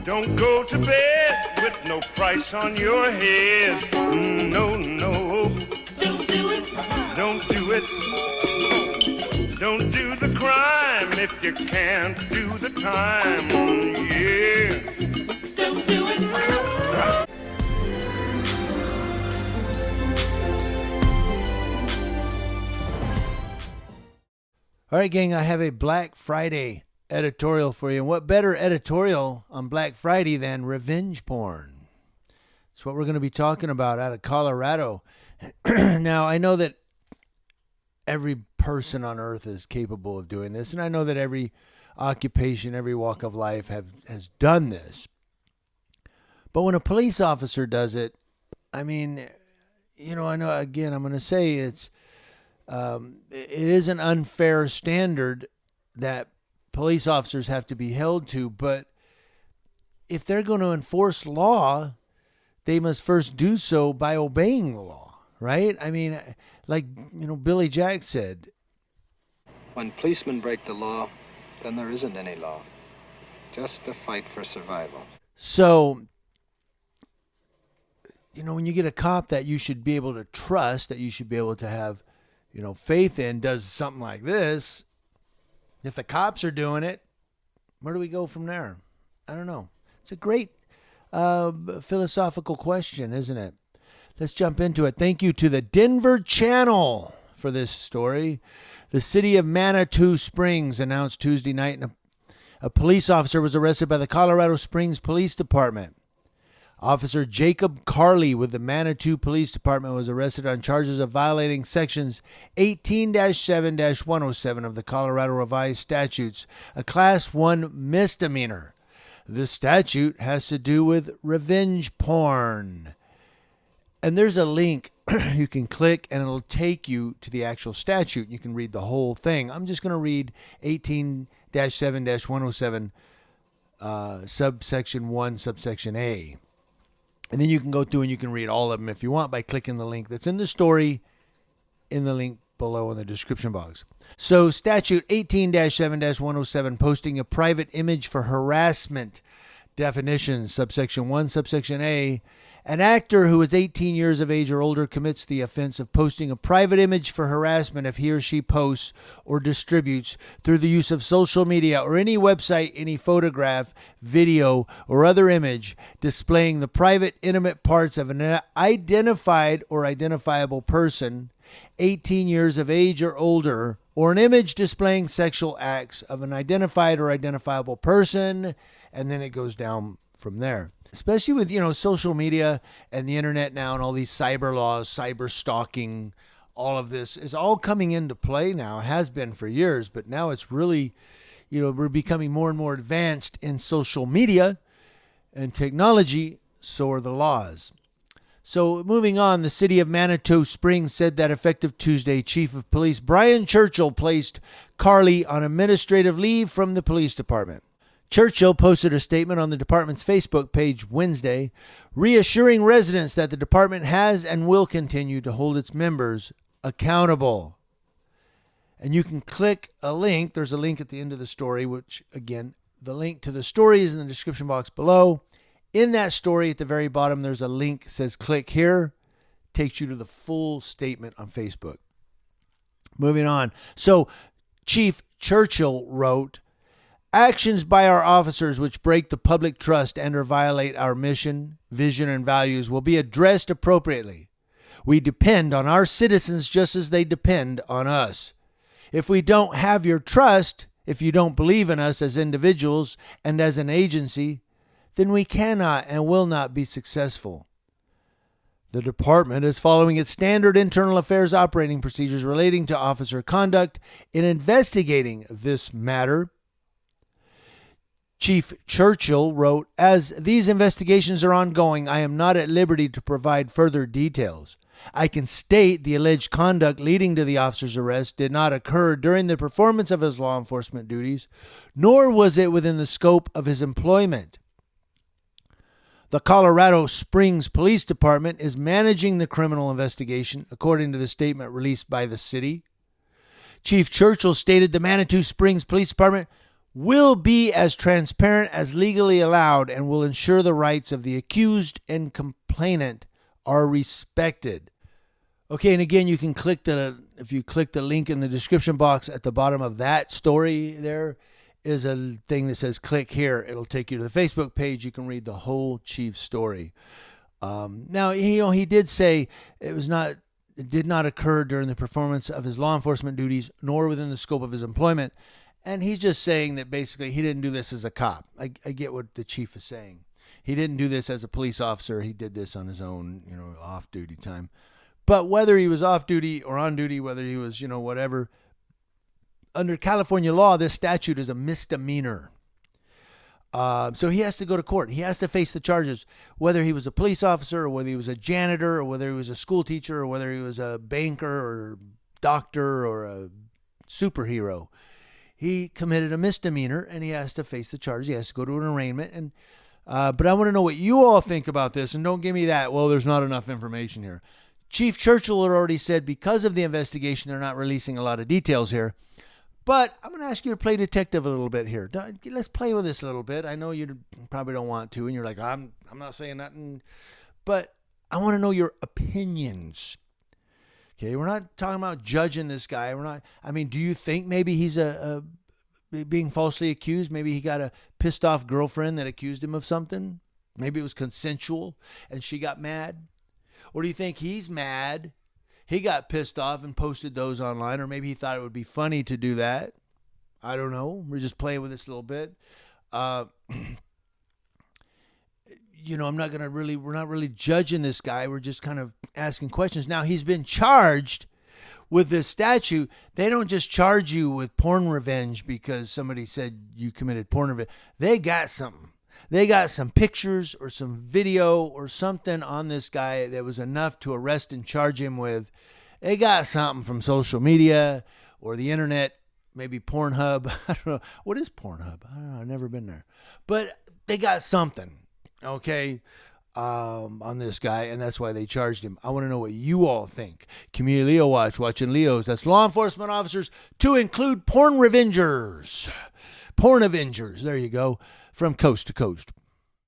Don't go to bed with no price on your head. No, no. Don't do it. Don't do it. Don't do the crime if you can't do the time. Yeah. Don't do it. All right, gang, I have a Black Friday editorial for you. And what better editorial on Black Friday than revenge porn? That's what we're going to be talking about out of Colorado. Now, I know that every person on earth is capable of doing this, and I know that every occupation, every walk of life has done this. But when a police officer does it, I mean, you know, I know, again, I'm going to say it is an unfair standard that police officers have to be held to, but if they're going to enforce law, they must first do so by obeying the law, right? I mean, like, you know, Billy Jack said, when policemen break the law, then there isn't any law, just a fight for survival. So, you know, when you get a cop that you should be able to trust, that you should be able to have, you know, faith in, does something like this, if the cops are doing it, where do we go from there? I don't know. It's a great philosophical question, isn't it? Let's jump into it. Thank you to the Denver Channel for this story. The city of Manitou Springs announced Tuesday night a police officer was arrested by the Colorado Springs Police Department. Officer Jacob Carley with the Manitou Police Department was arrested on charges of violating sections 18-7-107 of the Colorado Revised Statutes, a Class 1 misdemeanor. The statute has to do with revenge porn. And there's a link you can click and it'll take you to the actual statute. You can read the whole thing. I'm just going to read 18-7-107 subsection 1, subsection A. And then you can go through and you can read all of them if you want by clicking the link that's in the story in the link below in the description box. So statute 18-7-107, posting a private image for harassment. Definitions, subsection 1, subsection A. An actor who is 18 years of age or older commits the offense of posting a private image for harassment if he or she posts or distributes through the use of social media or any website any photograph, video, or other image displaying the private, intimate parts of an identified or identifiable person, 18 years of age or older, or an image displaying sexual acts of an identified or identifiable person, and then it goes down from there. Especially with, you know, social media and the internet now and all these cyber laws, cyber stalking, all of this is all coming into play now. It has been for years, but now it's really, you know, we're becoming more and more advanced in social media and technology, so are the laws. So moving on, the city of Manitou Springs said that effective Tuesday, Chief of Police Brian Churchill placed Carley on administrative leave from the police department. Churchill posted a statement on the department's Facebook page Wednesday, reassuring residents that the department has and will continue to hold its members accountable. And you can click a link. There's a link at the end of the story, which, again, the link to the story is in the description box below. In that story, at the very bottom, there's a link that says click here. Takes you to the full statement on Facebook. Moving on. So Chief Churchill wrote, actions by our officers which break the public trust and or violate our mission, vision, and values will be addressed appropriately. We depend on our citizens just as they depend on us. If we don't have your trust, if you don't believe in us as individuals and as an agency, then we cannot and will not be successful. The department is following its standard internal affairs operating procedures relating to officer conduct in investigating this matter. Chief Churchill wrote, as these investigations are ongoing, I am not at liberty to provide further details. I can state the alleged conduct leading to the officer's arrest did not occur during the performance of his law enforcement duties, nor was it within the scope of his employment. The Colorado Springs Police Department is managing the criminal investigation, according to the statement released by the city. Chief Churchill stated the Manitou Springs Police Department will be as transparent as legally allowed and will ensure the rights of the accused and complainant are respected. Okay, and again, you can if you click the link in the description box at the bottom of that story, there is a thing that says click here. It'll take you to the Facebook page. You can read the whole chief's story. Now, he did say it did not occur during the performance of his law enforcement duties, nor within the scope of his employment. And he's just saying that basically he didn't do this as a cop. I get what the chief is saying. He didn't do this as a police officer. He did this on his own, off-duty time. But whether he was off-duty or on duty, whether he was, whatever, under California law, this statute is a misdemeanor. So he has to go to court. He has to face the charges, whether he was a police officer or whether he was a janitor or whether he was a school teacher or whether he was a banker or doctor or a superhero. He committed a misdemeanor and he has to face the charge. He has to go to an arraignment. And but I want to know what you all think about this. And don't give me that, well, there's not enough information here. Chief Churchill had already said because of the investigation, they're not releasing a lot of details here. But I'm going to ask you to play detective a little bit here. Let's play with this a little bit. I know you probably don't want to, and you're like, I'm not saying nothing. But I want to know your opinions. Okay, we're not talking about judging this guy. Do you think maybe he's being falsely accused? Maybe he got a pissed off girlfriend that accused him of something? Maybe it was consensual and she got mad? Or do you think he's mad? He got pissed off and posted those online, or maybe he thought it would be funny to do that. I don't know. We're just playing with this a little bit. We're not really judging this guy. We're just kind of asking questions. Now, he's been charged with this statute. They don't just charge you with porn revenge because somebody said you committed porn revenge. They got something. They got some pictures or some video or something on this guy that was enough to arrest and charge him with. They got something from social media or the internet, maybe Pornhub. I don't know. What is Pornhub? I don't know. I've never been there. But they got something, okay, on this guy, and that's why they charged him. I want to know what you all think. Community Leo Watch, watching Leos. That's law enforcement officers to include porn revengers. Porn Avengers. There you go. From coast to coast.